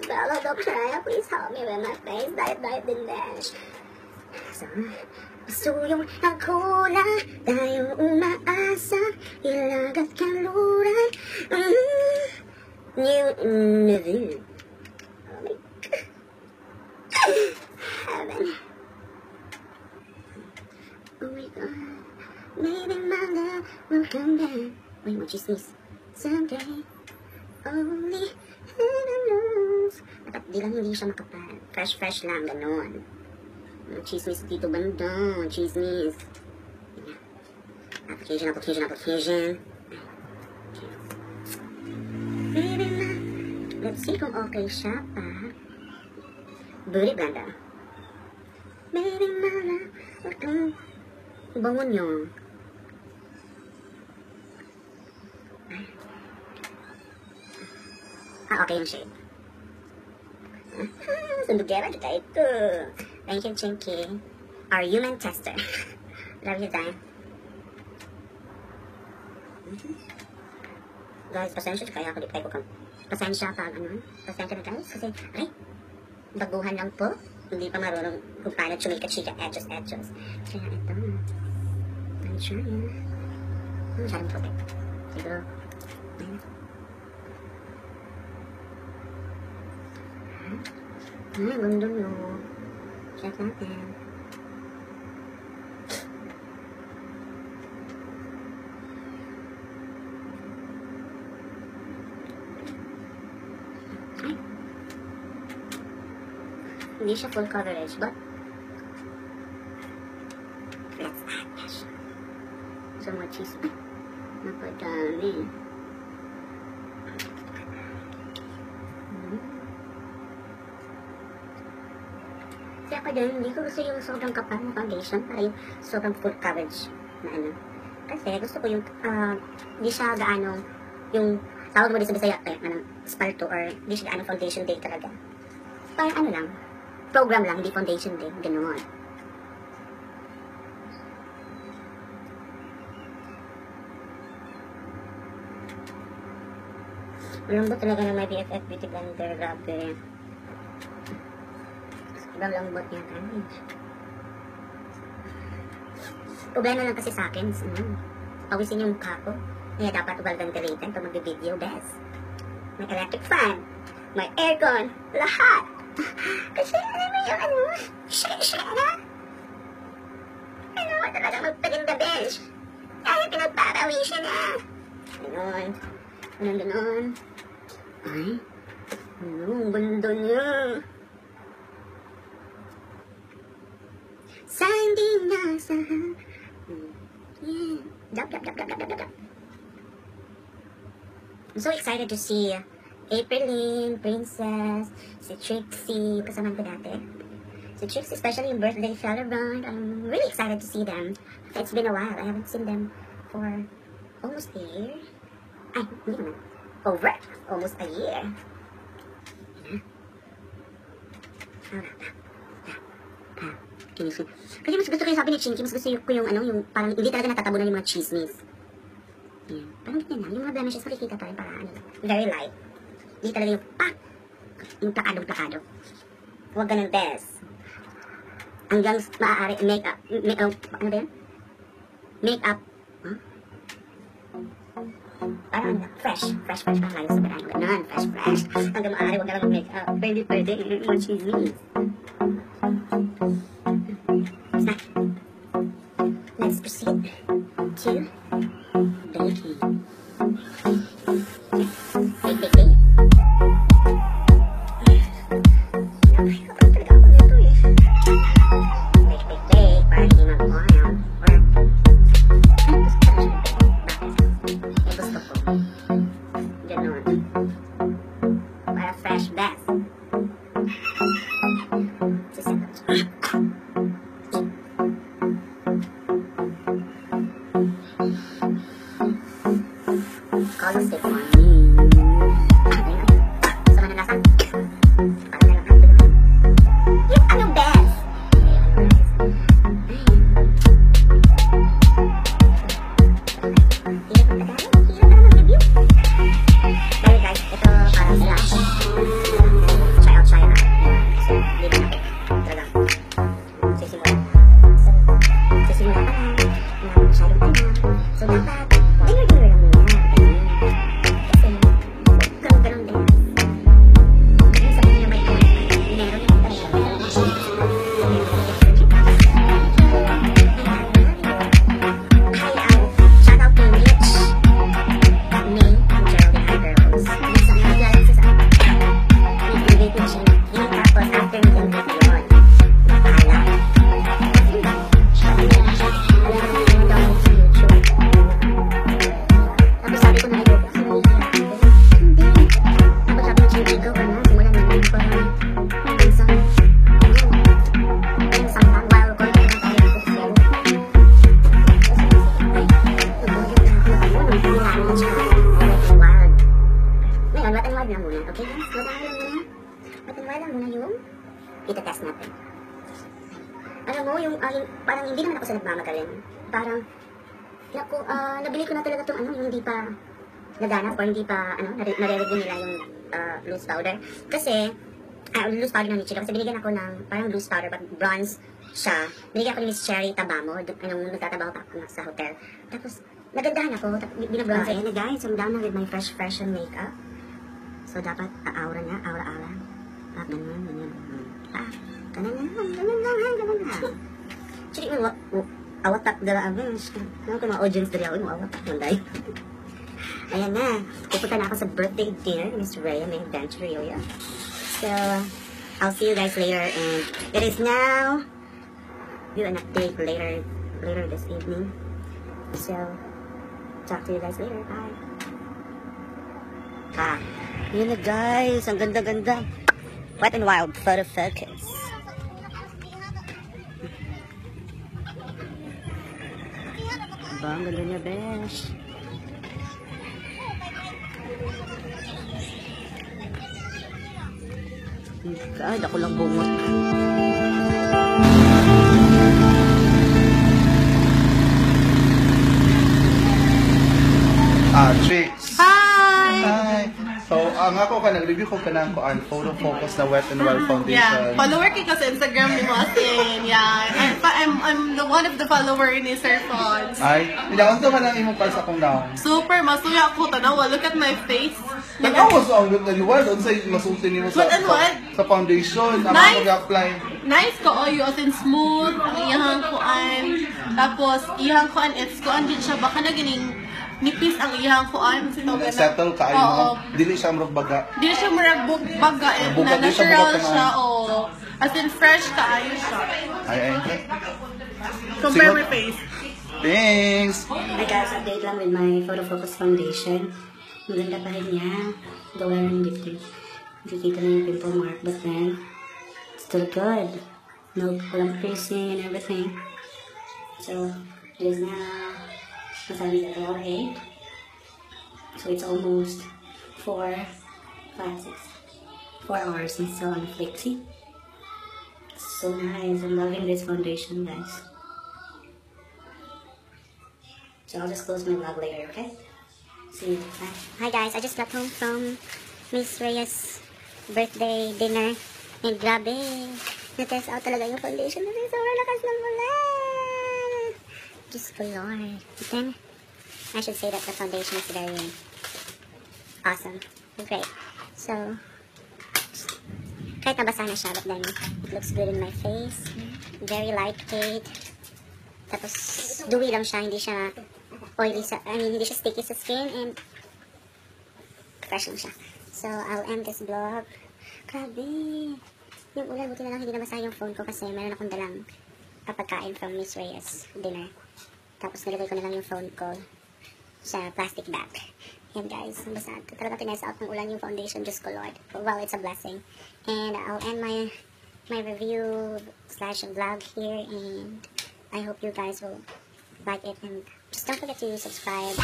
fellow doctor, please help me with my face. Diet din dash. So, gusto yung ako na tayo umaasa, ilagat kaluran. New Neville. Oh my God. Heaven. Oh my God. Maybe my love will come back. Wait, what you sneeze? Someday. Only heaven knows. Dapat di lang hindi siya makapal. Fresh lang, ganon. Chismis dito banda. Chismis. Application. Baby na. Let's see kung okay siya pa. Booty blender. Baby na. Bango nyo. Okay yung shade. Sundugera kita ito. Thank you, Chinky. Our human tester. Love you, time. Guys, pasensya kaya ako di tayo kung pasensya pag pasensya na guys. Kasi, ay, baguhan lang po. Hindi pa marunong kung paano chumika-chika, edges. Kaya ito. I'm trying. Masyadong puti. Siguro, ganda mo. Check natin. Ay. Hindi siya full coverage, but let's add this. So much cheese. Ay, napadami. Kaya pa din, hindi ko gusto yung sobrang kapal ng foundation para yung sobrang full coverage na ano. Kasi gusto ko yung, hindi siya gaano, yung tawag mo din sa Bisaya, spalto or hindi siya gaano foundation day talaga. Parang ano lang, program lang, hindi foundation day, ganoon. Malambot talaga na may BFF Beauty Blender, grabe. Sobrang lambot niya, guys. Problema lang kasi sa akin, pawisin yung mukha ko. Kaya dapat well-ventilated pag mag-video, best. May electric fan, may aircon, lahat. Kasi alam mo yung shake-shake. Ano, talaga magpalinda, besh. Kaya pinagparawisin na. Ganon. Ay, ang ganda niya. Sandy nasa. Yeah. Dap. I'm so excited to see Aprilyn, Princess, si Trixie, kasama ko dati. Si Trixie, especially in birthday celebrant. I'm really excited to see them. It's been a while. I haven't seen them for almost a year. Ay, hindi naman. Over almost a year. Kasi mas gusto ko yung sabi ni Chinky, mas gusto ko yung yung parang hindi talaga natatabunan yung mga chismis. Yan. Parang ganyan lang. Yung mga blemishes makikita pa rin para very light. Hindi talaga yung plakadong-plakado. Huwag ganun, bes. Hanggang maaari, ano ba yan? Make-up. Parang fresh parang lalo sa parang ganun, fresh. Hanggang maaari, huwag na lang mag-make-up. Pwede, mga chismis. Let's proceed to baking. Bake. Para hindi mag-oil. Gusto ko. Ganun. Para fresh best. Color stick on me. Sama na lasa. Parang na lang ang tulong. Yung anong best? Bye guys, ito para sa lahat. test natin. Alam mo, parang hindi naman ako sa nagmamagaling. Parang, nabili ko na talaga itong yung hindi pa naganap or hindi pa, nare-review nila yung loose powder. Kasi, loose powder ng Nichido. Kasi binigyan ako ng parang loose powder, but bronze siya. Binigyan ako ni Miss Cherry Tabamo, nung nagtatabaho pa ako sa hotel. Tapos, nagandahan ako, binabronze. Ayan na guys, I'm done with my fresh fashion makeup. So, dapat aura niya, aura-aura. Ganun. Ganun lang. Actually, awatak dala abis. Ano ko mga audience dali ako, awatak manday. Ayan na, pupunta na ako sa birthday dinner ni Miss Rhea, may adventure area. So, I'll see you guys later, and it is now, do an update later this evening. So, talk to you guys later, bye. Yun na guys, ang ganda-ganda. Wet and Wild photo focus. Diba, ang ganda niya, besh. God, ako lang bungot. Tricks. Hi! So, ang ako ka, nag-review ko ka ng photo focus na Wet n Wild foundation. Yeah, follower ko sa Instagram ni Austin. Yeah, I'm the one of the follower ni Sir Fons. Ay, ilaon to man ang imong para sa kong naong. Super masuya ako tanawa. Look at my face. Nag-awas ang Wet n Wild, unsay masulti nimo sa Wet n Wild? sa foundation, ang Nice. mag-apply. Nice ko oyo as in smooth. Ang iyang kuan. Tapos iyang kuan it's kuan din siya baka na gining nipis ang iyang kuan. Settle ka Oo. mo. Dili siya murag baga. Di siya murag baga eh, Buga, na di siya natural buga ka na. siya. Oh. As in fresh kaayo siya. Ay. Compare Sige. my face. Thanks. Hi guys, update lang with my Photo Focus Foundation. Maganda pa rin niya. Gawa ng lipstick. Nakikita na yung pimple mark, but then, still good. No, walang piercing and everything. So, it is now, masabi na around 8. So, it's almost 4 hours and still on flexi. So nice. I'm loving this foundation, guys. So I'll just close my vlog later, okay? See you. Bye. Hi guys, I just got home from Miss Rhea's birthday dinner. And grabe, na-test out talaga yung foundation natin. Sobrang lakas ng bulan. Just for Lord. But then, I should say that the foundation is very awesome. Great. So, kahit nabasa na siya, but then it looks good in my face. Very lightweight. Tapos, dewy lang siya, hindi siya oily sa, hindi siya sticky sa skin, and fresh lang siya. So, I'll end this vlog. Grabe. Yung ulan, buti na lang hindi nabasa yung phone ko kasi meron akong dalang pagkain from Miss Rhea's dinner. Tapos, nilagay ko na lang yung phone ko sa plastic bag. Yan guys, basta talaga tinest out ng ulan yung foundation, just ko Lord. Well, it's a blessing. And I'll end my review / vlog here, and I hope you guys will like it, and just don't forget to subscribe.